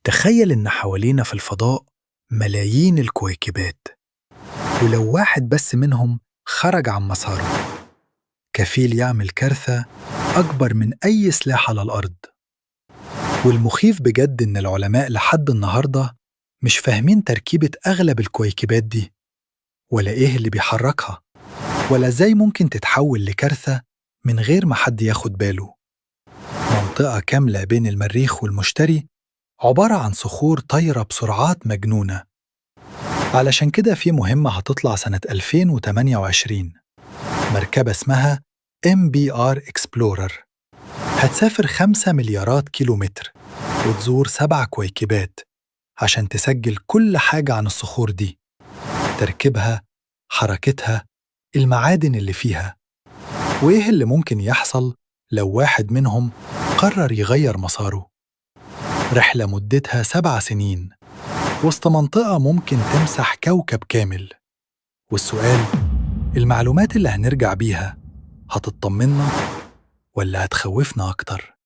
تخيل إن حوالينا في الفضاء ملايين الكويكبات، ولو واحد بس منهم خرج عن مساره كفيل يعمل كارثة أكبر من أي سلاح على الأرض. والمخيف بجد إن العلماء لحد النهاردة مش فاهمين تركيبة أغلب الكويكبات دي، ولا إيه اللي بيحركها، ولا إزاي ممكن تتحول لكارثة من غير ما حد ياخد باله. منطقة كاملة بين المريخ والمشتري عبارة عن صخور طايرة بسرعات مجنونة. علشان كده في مهمة هتطلع سنة 2028، مركبة اسمها MBR Explorer، هتسافر 5 مليارات كيلومتر وتزور 7 كويكبات عشان تسجل كل حاجة عن الصخور دي، تركيبها، حركتها، المعادن اللي فيها، وإيه اللي ممكن يحصل لو واحد منهم قرر يغير مساره. رحلة مدتها 7 سنين وسط منطقة ممكن تمسح كوكب كامل. والسؤال، المعلومات اللي هنرجع بيها هتطمنا ولا هتخوفنا أكتر؟